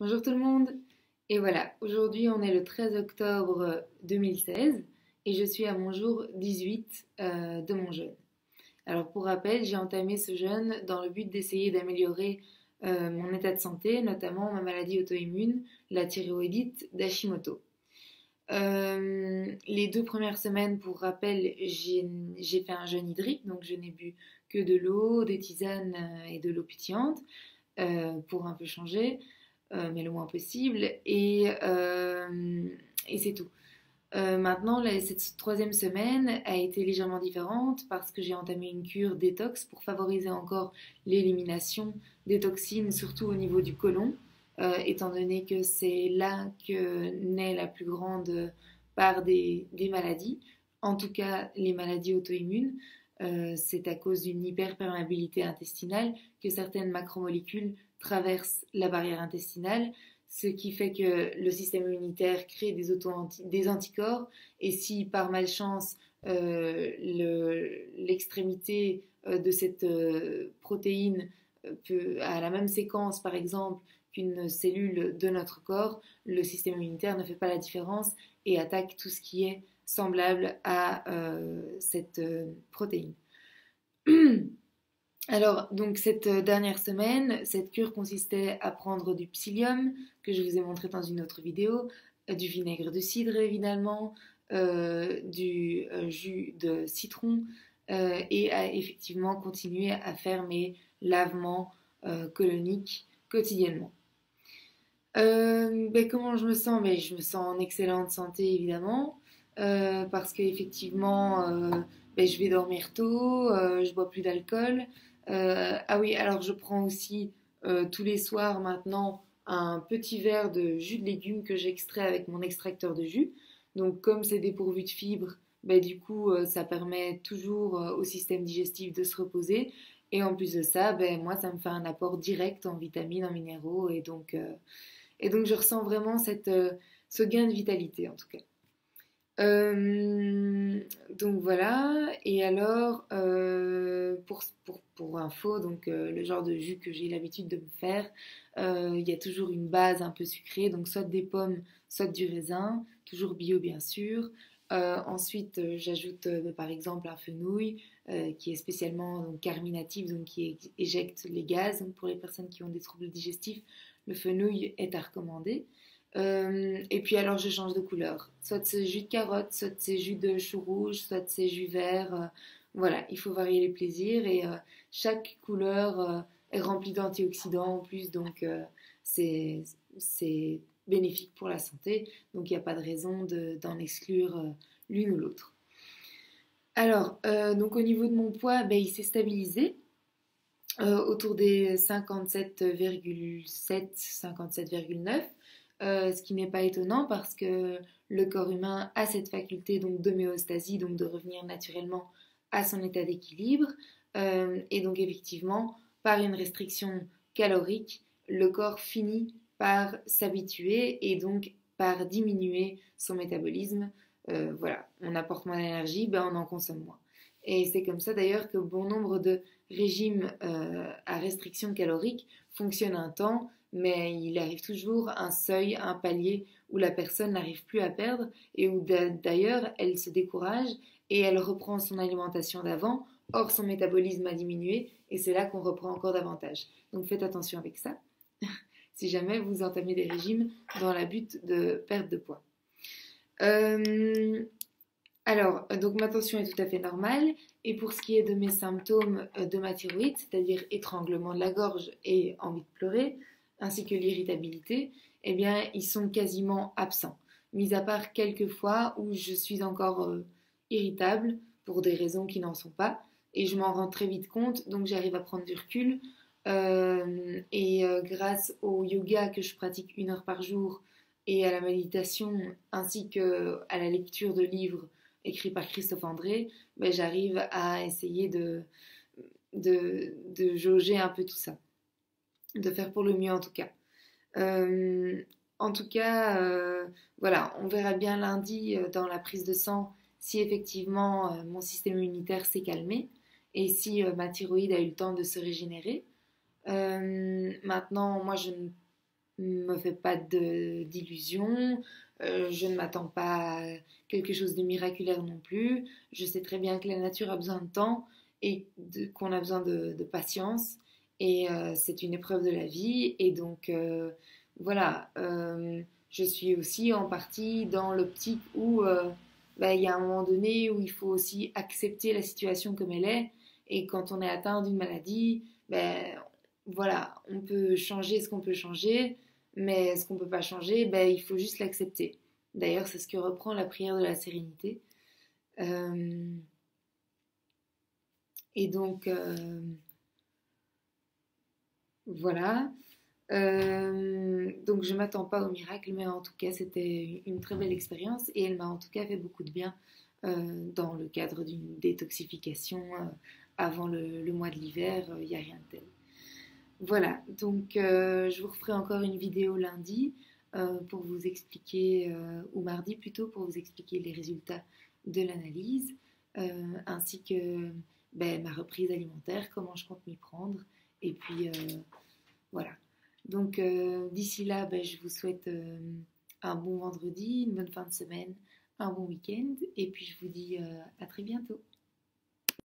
Bonjour tout le monde. Et voilà, aujourd'hui on est le 13 octobre 2016 et je suis à mon jour 18 de mon jeûne. Alors pour rappel, j'ai entamé ce jeûne dans le but d'essayer d'améliorer mon état de santé, notamment ma maladie auto-immune, la thyroïdite d'Hashimoto. Les 2 premières semaines, pour rappel, j'ai fait un jeûne hydrique, donc je n'ai bu que de l'eau, des tisanes et de l'eau pétillante pour un peu changer, mais le moins possible, et c'est tout. Maintenant, cette troisième semaine a été légèrement différente parce que j'ai entamé une cure détox pour favoriser encore l'élimination des toxines, surtout au niveau du côlon, étant donné que c'est là que naît la plus grande part des maladies, en tout cas les maladies auto-immunes. C'est à cause d'une hyperperméabilité intestinale que certaines macromolécules traversent la barrière intestinale, ce qui fait que le système immunitaire crée des anticorps, et si par malchance l'extrémité de cette protéine a la même séquence par exemple qu'une cellule de notre corps, le système immunitaire ne fait pas la différence et attaque tout ce qui est semblable à cette protéine. Alors, donc cette dernière semaine, cette cure consistait à prendre du psyllium, que je vous ai montré dans une autre vidéo, du vinaigre de cidre évidemment, du jus de citron, et à effectivement continuer à faire mes lavements coloniques quotidiennement. Comment je me sens? Je me sens en excellente santé évidemment, parce qu'effectivement, je vais dormir tôt, je bois plus d'alcool. Ah oui, alors je prends aussi tous les soirs maintenant un petit verre de jus de légumes que j'extrais avec mon extracteur de jus. Donc comme c'est dépourvu de fibres, du coup ça permet toujours au système digestif de se reposer. Et en plus de ça, moi ça me fait un apport direct en vitamines, en minéraux, et donc je ressens vraiment ce gain de vitalité en tout cas. Donc voilà, et alors pour info, donc le genre de jus que j'ai l'habitude de me faire, il y a toujours une base un peu sucrée, donc soit des pommes, soit du raisin, toujours bio bien sûr. Ensuite, j'ajoute par exemple un fenouil qui est spécialement donc, carminatif, donc qui éjecte les gaz. Donc, pour les personnes qui ont des troubles digestifs, le fenouil est à recommander. Et puis alors je change de couleur, soit c'est jus de carotte, soit c'est jus de chou rouge, soit c'est jus vert. Voilà, il faut varier les plaisirs, et chaque couleur est remplie d'antioxydants en plus, donc c'est c'est bénéfique pour la santé, donc il n'y a pas de raison d'en exclure l'une ou l'autre. Alors, donc au niveau de mon poids, il s'est stabilisé autour des 57,7, 57,9. Ce qui n'est pas étonnant parce que le corps humain a cette faculté donc d'homéostasie, donc de revenir naturellement à son état d'équilibre. Et donc effectivement, par une restriction calorique, le corps finit par s'habituer et donc par diminuer son métabolisme. Voilà, on apporte moins d'énergie, on en consomme moins. Et c'est comme ça d'ailleurs que bon nombre de régimes à restriction calorique fonctionnent un temps, mais il arrive toujours un seuil, un palier où la personne n'arrive plus à perdre, et où d'ailleurs elle se décourage et elle reprend son alimentation d'avant. Or son métabolisme a diminué et c'est là qu'on reprend encore davantage. Donc faites attention avec ça si jamais vous entamez des régimes dans la but de perte de poids. Alors, donc ma tension est tout à fait normale, et pour ce qui est de mes symptômes de ma thyroïde, c'est-à-dire étranglement de la gorge et envie de pleurer, ainsi que l'irritabilité, eh bien, ils sont quasiment absents, mis à part quelques fois où je suis encore irritable pour des raisons qui n'en sont pas, et je m'en rends très vite compte, donc j'arrive à prendre du recul, et grâce au yoga que je pratique 1 heure par jour, et à la méditation, ainsi qu'à la lecture de livres écrits par Christophe André, j'arrive à essayer de jauger un peu tout ça, de faire pour le mieux en tout cas. En tout cas, voilà, on verra bien lundi dans la prise de sang si effectivement mon système immunitaire s'est calmé et si ma thyroïde a eu le temps de se régénérer. Maintenant, moi, je ne me fais pas d'illusions. Je ne m'attends pas à quelque chose de miraculaire non plus. Je sais très bien que la nature a besoin de temps et qu'on a besoin de patience. Et c'est une épreuve de la vie. Et donc, voilà, je suis aussi en partie dans l'optique où il y a un moment donné où il faut aussi accepter la situation comme elle est. Et quand on est atteint d'une maladie, voilà, on peut changer ce qu'on peut changer, mais ce qu'on ne peut pas changer, il faut juste l'accepter. D'ailleurs, c'est ce que reprend la prière de la sérénité. Euh, et donc, voilà. Donc, je ne m'attends pas au miracle, mais en tout cas, c'était une très belle expérience et elle m'a en tout cas fait beaucoup de bien dans le cadre d'une détoxification avant le mois de l'hiver. Il n'y a rien de tel. Voilà, donc je vous referai encore une vidéo lundi pour vous expliquer, ou mardi plutôt, pour vous expliquer les résultats de l'analyse, ainsi que ma reprise alimentaire, comment je compte m'y prendre. Et puis voilà. Donc d'ici là, je vous souhaite un bon vendredi, une bonne fin de semaine, un bon week-end, et puis je vous dis à très bientôt.